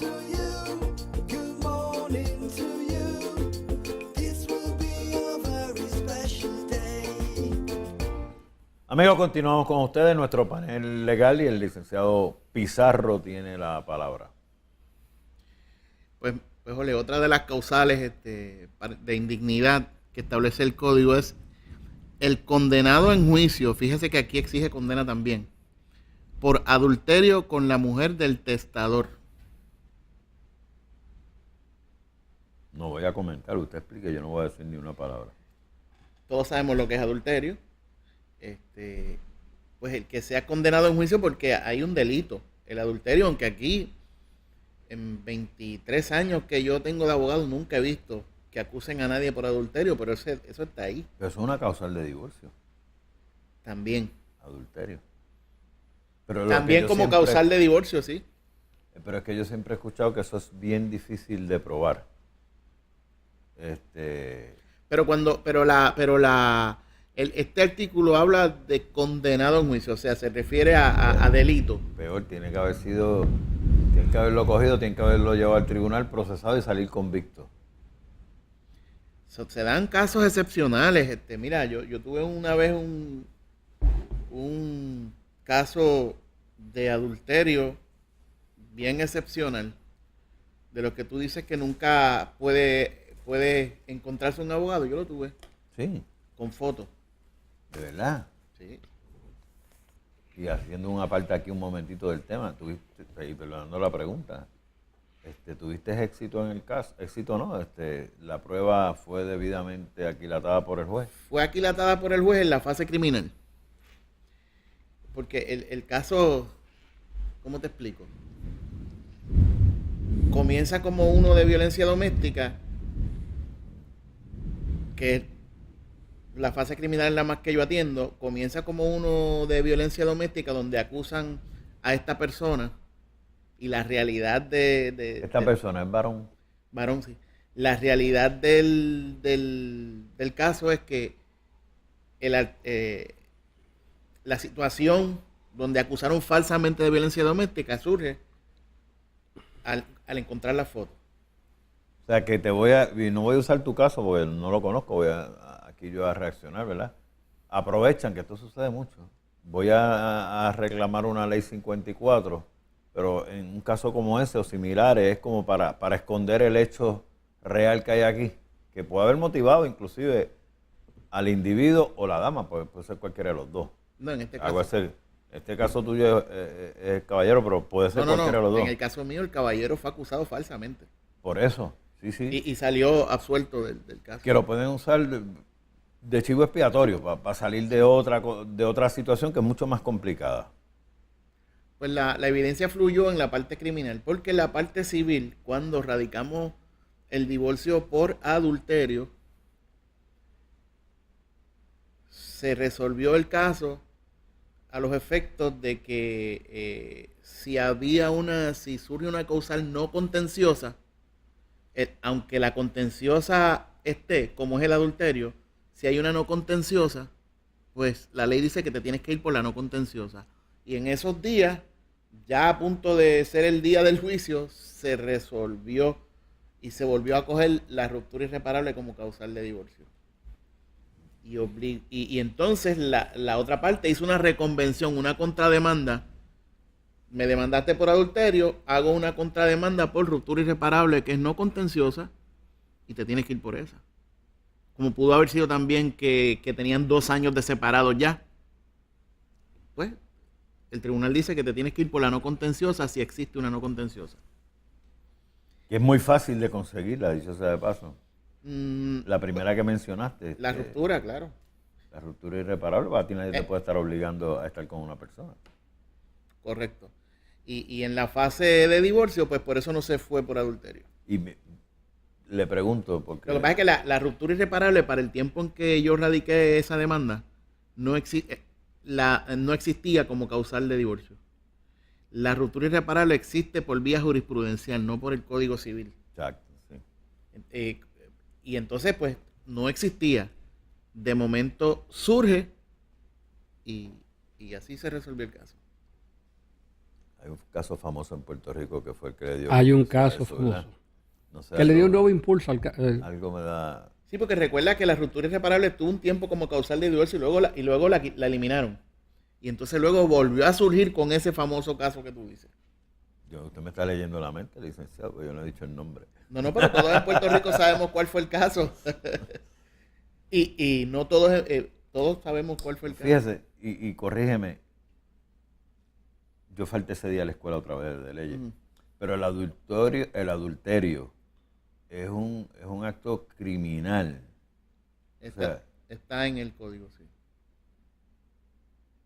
to you. Good morning to you. This will be a very special day. Amigos, continuamos con ustedes, nuestro panel legal, y el licenciado Pizarro tiene la palabra. Pues Ole, otra de las causales de indignidad que establece el código es el condenado en juicio. Fíjese que aquí exige condena también por adulterio con la mujer del testador. No voy a comentar, usted explique, yo no voy a decir ni una palabra. Todos sabemos lo que es adulterio. Pues el que sea condenado en juicio porque hay un delito. El adulterio, aunque aquí en 23 años que yo tengo de abogado nunca he visto que acusen a nadie por adulterio, pero eso está ahí. Pero eso es una causal de divorcio, También. adulterio. Pero También como causal de divorcio, sí. Pero es que yo siempre he escuchado que eso es bien difícil de probar. Este artículo habla de condenado en juicio, o sea, se refiere a delito. Peor, tiene que haberlo cogido, tiene que haberlo llevado al tribunal, procesado y salir convicto. Se dan casos excepcionales. Mira, yo tuve una vez un caso de adulterio bien excepcional, de lo que tú dices que nunca puede encontrarse un abogado. Yo lo tuve. Sí. Con fotos. ¿De verdad? Sí. Y haciendo una parte aquí un momentito del tema, y perdonando la pregunta, ¿tuviste éxito en el caso? ¿Éxito no? ¿La prueba fue debidamente aquilatada por el juez? Fue aquilatada por el juez en la fase criminal. Porque el caso, ¿cómo te explico? Comienza como uno de violencia doméstica, que la fase criminal es la más que yo atiendo. Comienza como uno de violencia doméstica donde acusan a esta persona y la realidad ¿Esta persona es varón? Varón, sí. La realidad del caso es que la situación donde acusaron falsamente de violencia doméstica surge al encontrar la foto. O sea, que y no voy a usar tu caso porque no lo conozco, aquí yo a reaccionar, ¿verdad? Aprovechan que esto sucede mucho. Voy a reclamar una ley 54, pero en un caso como ese o similares es como para esconder el hecho real que hay aquí, que puede haber motivado inclusive al individuo o la dama, puede ser cualquiera de los dos. No, en este caso. Este caso tuyo es caballero, pero puede ser cualquiera de los dos. En el caso mío, el caballero fue acusado falsamente. Por eso, sí. Y salió absuelto del caso. Que lo pueden usar de chivo expiatorio para salir de otra situación que es mucho más complicada. Pues la evidencia fluyó en la parte criminal, porque en la parte civil, cuando radicamos el divorcio por adulterio, se resolvió el caso a los efectos de que si surge una causal no contenciosa, aunque la contenciosa esté, como es el adulterio, si hay una no contenciosa, pues la ley dice que te tienes que ir por la no contenciosa. Y en esos días, ya a punto de ser el día del juicio, se resolvió y se volvió a coger la ruptura irreparable como causal de divorcio. Y entonces la otra parte hizo una reconvención, una contrademanda. Me demandaste por adulterio, hago una contrademanda por ruptura irreparable que es no contenciosa y te tienes que ir por esa. Como pudo haber sido también que tenían 2 años de separados ya. Pues el tribunal dice que te tienes que ir por la no contenciosa si existe una no contenciosa. Que es muy fácil de conseguirla, dicho sea de paso. La primera que mencionaste. La ruptura, claro. La ruptura irreparable, a ti nadie te puede estar obligando a estar con una persona. Correcto. Y en la fase de divorcio, pues por eso no se fue por adulterio. Y le pregunto, porque... Lo que pasa es que la ruptura irreparable, para el tiempo en que yo radiqué esa demanda, no existía como causal de divorcio. La ruptura irreparable existe por vía jurisprudencial, no por el Código Civil. Exacto, sí. Y entonces, pues, no existía. De momento surge y así se resolvió el caso. Hay un caso famoso en Puerto Rico que fue el que le dio... Hay un impulso a caso eso, ¿verdad? famoso No sé, que le dio un algo- nuevo impulso al Algo me da... Sí, porque recuerda que la ruptura irreparable tuvo un tiempo como causal de divorcio y luego la eliminaron. Y entonces luego volvió a surgir con ese famoso caso que tú dices. Usted me está leyendo la mente, licenciado, porque yo no he dicho el nombre. No, pero todos en Puerto Rico sabemos cuál fue el caso. y no todos, todos sabemos cuál fue el caso. Fíjese, y corrígeme, yo falté ese día a la escuela otra vez de leyes, Ujú. pero el adulterio es un acto criminal. Está en el código, sí.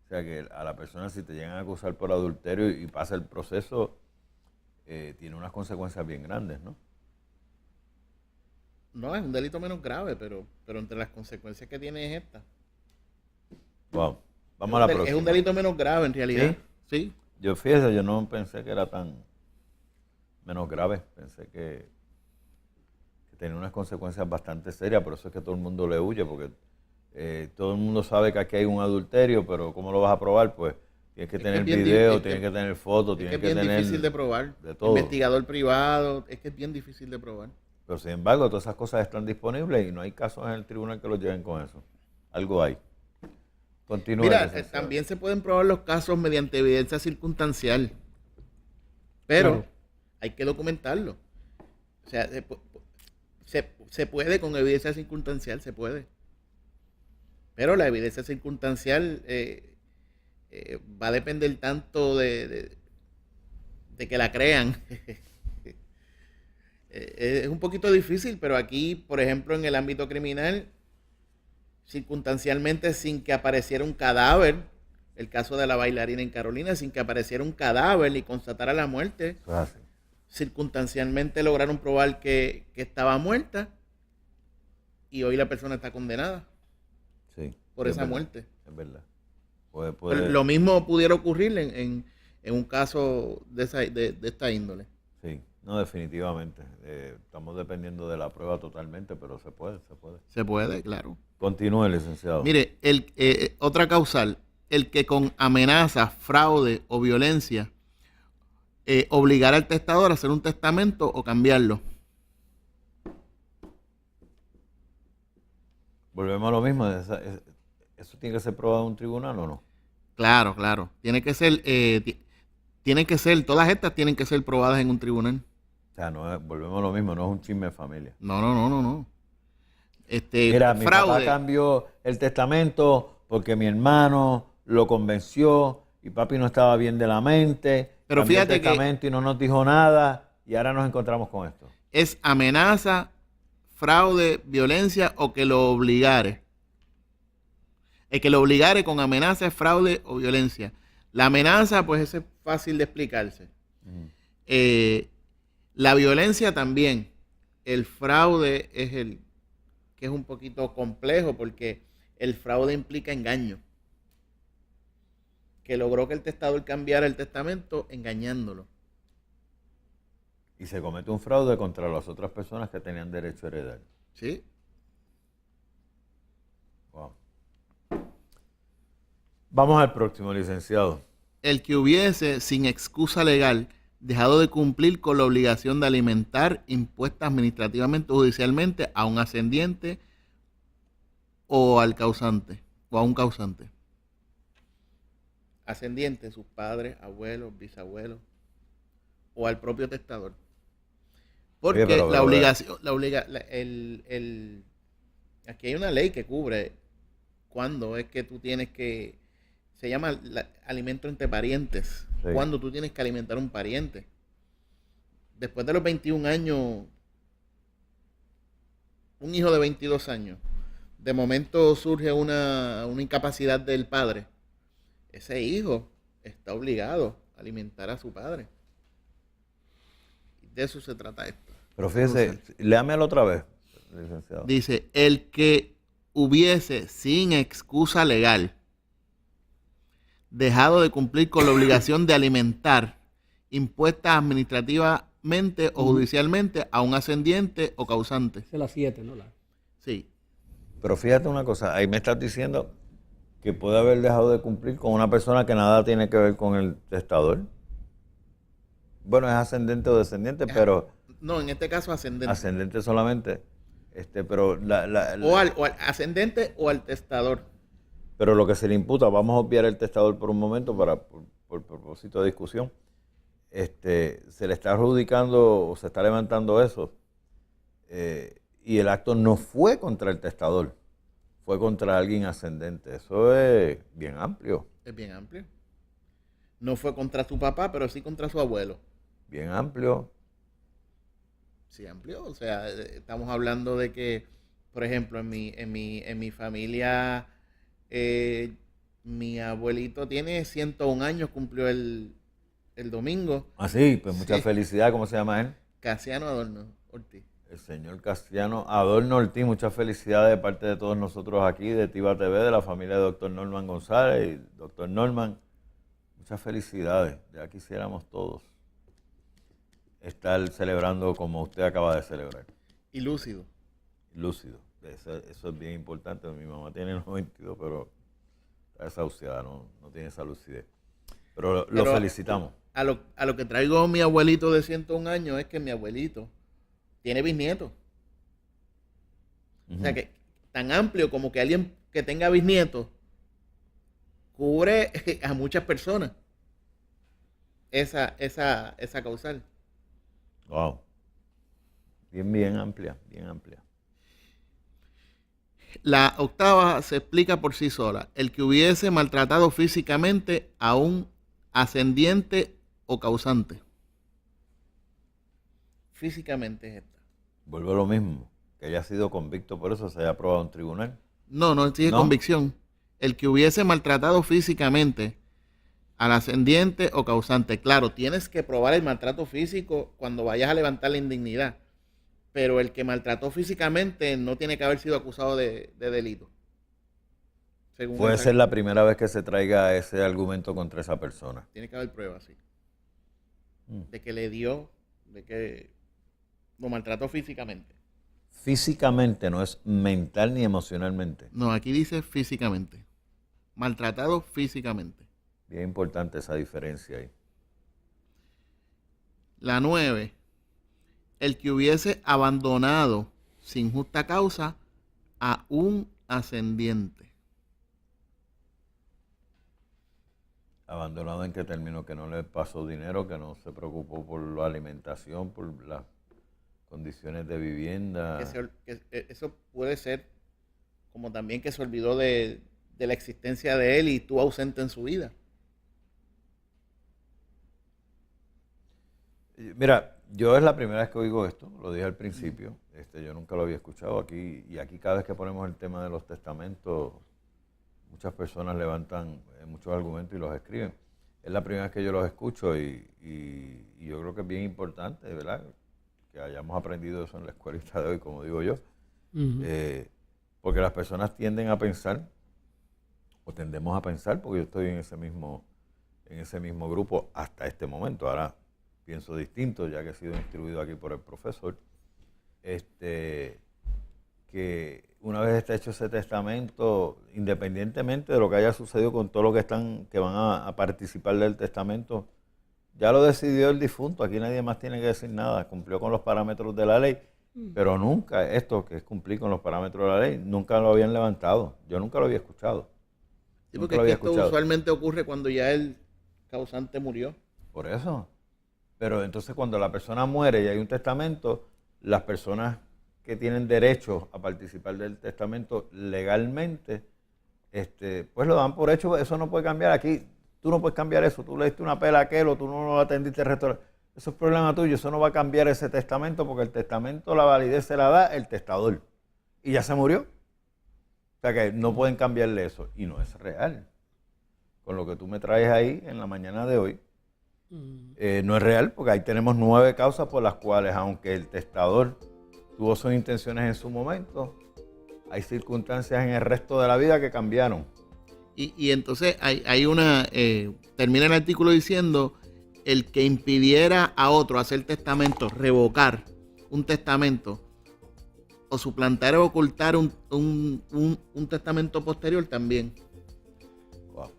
O sea que a la persona, si te llegan a acusar por adulterio y pasa el proceso, tiene unas consecuencias bien grandes, ¿no? No, es un delito menos grave, pero entre las consecuencias que tiene es esta. Wow. Vamos a la Es próxima. un delito menos grave en realidad. Sí. Fíjese, yo no pensé que era tan menos grave. Pensé que tenía unas consecuencias bastante serias, por eso es que todo el mundo le huye, porque todo el mundo sabe que aquí hay un adulterio, pero ¿cómo lo vas a probar? Pues tienes que Es que tener es bien video, difícil, tienes que tener fotos, Es que tienes es que bien tener difícil de probar. de todo. Investigador privado, es que es bien difícil de probar. Pero sin embargo, todas esas cosas están disponibles y no hay casos en el tribunal que los lleven con eso. Algo hay. Continúa. Mira, licenciado. también se pueden probar los casos mediante evidencia circunstancial, pero Claro. hay que documentarlo. O sea, se puede con evidencia circunstancial, se puede. Pero la evidencia circunstancial va a depender tanto de que la crean. Es un poquito difícil, pero aquí, por ejemplo, en el ámbito criminal, circunstancialmente, sin que apareciera un cadáver, el caso de la bailarina en Carolina, sin que apareciera un cadáver y constatara la muerte, Eso es así. circunstancialmente lograron probar que estaba muerta y hoy la persona está condenada Sí. por Sí, esa es verdad, muerte. Es verdad. Puede, Lo mismo pudiera ocurrir en un caso de esta índole. Sí, no, definitivamente. Estamos dependiendo de la prueba totalmente, pero se puede. Se puede, claro. Continúe, licenciado. Mire, otra causal, el que con amenaza, fraude o violencia obligar al testador a hacer un testamento o cambiarlo. Volvemos a lo mismo. ¿Eso tiene que ser probado en un tribunal o no? Claro, claro. Tiene que ser, todas estas tienen que ser probadas en un tribunal. O sea, volvemos a lo mismo, no es un chisme de familia. No. Mira, mi papá Fraude. cambió el testamento porque mi hermano lo convenció y papi no estaba bien de la mente. Pero cambió fíjate el testamento y no nos dijo nada y ahora nos encontramos con esto. Es amenaza, fraude, violencia o que lo obligare. El que lo obligare con amenaza, fraude o violencia. La amenaza, pues ese es fácil de explicarse. La violencia también. El fraude es que es un poquito complejo porque el fraude implica engaño. Que logró que el testador cambiara el testamento engañándolo. Y se comete un fraude contra las otras personas que tenían derecho a heredar. ¿Sí? Wow. Vamos al próximo, licenciado. El que hubiese, sin excusa legal, dejado de cumplir con la obligación de alimentar impuesta administrativamente o judicialmente a un ascendiente o al causante, o a un causante. Ascendiente, sus padres, abuelos, bisabuelos, o al propio testador. Porque Oye, pero- la obligación, aquí hay una ley que cubre cuando es que tú tienes que, se llama alimento entre parientes, Sí. cuando tú tienes que alimentar a un pariente. Después de los 21 años, un hijo de 22 años, de momento surge una incapacidad del padre. Ese hijo está obligado a alimentar a su padre. De eso se trata esto. Pero fíjese, léamelo otra vez, licenciado. Dice, el que hubiese sin excusa legal dejado de cumplir con la obligación de alimentar impuesta administrativamente o judicialmente a un ascendiente o causante. Esa es la 7, ¿no? Sí. Pero fíjate una cosa, ahí me estás diciendo que puede haber dejado de cumplir con una persona que nada tiene que ver con el testador. Bueno, es ascendente o descendiente, pero No, en este caso ascendente. ascendente solamente. Pero O al ascendente o al testador. pero lo que se le imputa, vamos a obviar el testador por un momento por propósito de discusión. Se le está adjudicando o se está levantando eso, y el acto no fue contra el testador, fue contra alguien ascendente. Eso es bien amplio, Es bien amplio. No fue contra su papá, pero sí contra su abuelo. bien amplio. Sí, amplio. O sea, estamos hablando de que, por ejemplo, en mi familia, mi abuelito tiene 101 años, cumplió el domingo. Así, pues mucha Sí. felicidad. ¿Cómo se llama él? Casiano Adorno Ortiz. El señor Castiano Adorno Ortiz. Muchas felicidades de parte de todos nosotros aquí, de Tiva TV, de la familia de doctor Norman González y doctor Norman. Muchas felicidades. Ya quisiéramos todos estar celebrando como usted acaba de celebrar. Y lúcido. Lúcido. Eso es bien importante. Mi mamá tiene 92, pero está desahuciada, no tiene esa lucidez. Pero lo Pero felicitamos. A lo que traigo mi abuelito de 101 años es que mi abuelito tiene bisnietos. O sea que tan amplio como que alguien que tenga bisnietos cubre a muchas personas esa causal. Wow. Bien amplia, bien amplia. La octava se explica por sí sola. El que hubiese maltratado físicamente a un ascendiente o causante. Físicamente es esta. Vuelvo a lo mismo. Que haya sido convicto por eso, se haya aprobado en tribunal. No exige ¿No? convicción. El que hubiese maltratado físicamente al ascendiente o causante. Claro, tienes que probar el maltrato físico cuando vayas a levantar la indignidad. Pero el que maltrató físicamente no tiene que haber sido acusado de delito. Según Puede esa- ser la primera vez que se traiga ese argumento contra esa persona. Tiene que haber pruebas, sí. Mm. De que le dio, de que lo maltrató físicamente. Físicamente, no es mental ni emocionalmente. No, aquí dice físicamente. Maltratado físicamente. Bien importante esa diferencia ahí. La 9. El que hubiese abandonado sin justa causa a un ascendiente. Abandonado en qué término, que no le pasó dinero, que no se preocupó por la alimentación, por las condiciones de vivienda. Eso puede ser como también que se olvidó de la existencia de él y estuvo ausente en su vida. Mira, yo es la primera vez que oigo esto, lo dije al principio, yo nunca lo había escuchado aquí, y aquí cada vez que ponemos el tema de los testamentos, muchas personas levantan muchos argumentos y los escriben. Es la primera vez que yo los escucho y yo creo que es bien importante, ¿verdad?, que hayamos aprendido eso en la escuelita de hoy, como digo yo, porque las personas tienden a pensar, o tendemos a pensar, porque yo estoy en ese mismo grupo hasta este momento. Ahora pienso distinto, ya que he sido instruido aquí por el profesor, que una vez está hecho ese testamento, independientemente de lo que haya sucedido con todos los que van a participar del testamento, ya lo decidió el difunto. Aquí nadie más tiene que decir nada. Cumplió con los parámetros de la ley, pero nunca esto que es cumplir con los parámetros de la ley, nunca lo habían levantado. Yo nunca lo había escuchado. Sí, Nunca porque lo es que había esto escuchado. usualmente ocurre cuando ya el causante murió. Por eso. Pero entonces cuando la persona muere y hay un testamento, las personas que tienen derecho a participar del testamento legalmente, pues lo dan por hecho. Eso no puede cambiar. Aquí tú no puedes cambiar eso. Tú le diste una pela a aquel o tú no lo atendiste al restaurante. Eso es problema tuyo. Eso no va a cambiar ese testamento, porque el testamento, la validez se la da el testador. Y ya se murió. O sea que no pueden cambiarle eso. Y no es real. Con lo que tú me traes ahí en la mañana de hoy, no es real, porque ahí tenemos 9 causas por las cuales, aunque el testador tuvo sus intenciones en su momento, hay circunstancias en el resto de la vida que cambiaron. Y entonces hay una, termina el artículo diciendo, el que impidiera a otro hacer testamento, revocar un testamento, o suplantar o ocultar un testamento posterior también. Wow.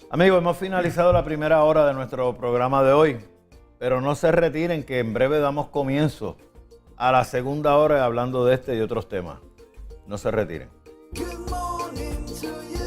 Amigos, hemos finalizado la primera hora de nuestro programa de hoy. Pero no se retiren, que en breve damos comienzo a la segunda hora hablando de este y otros temas. No se retiren. Good morning to you.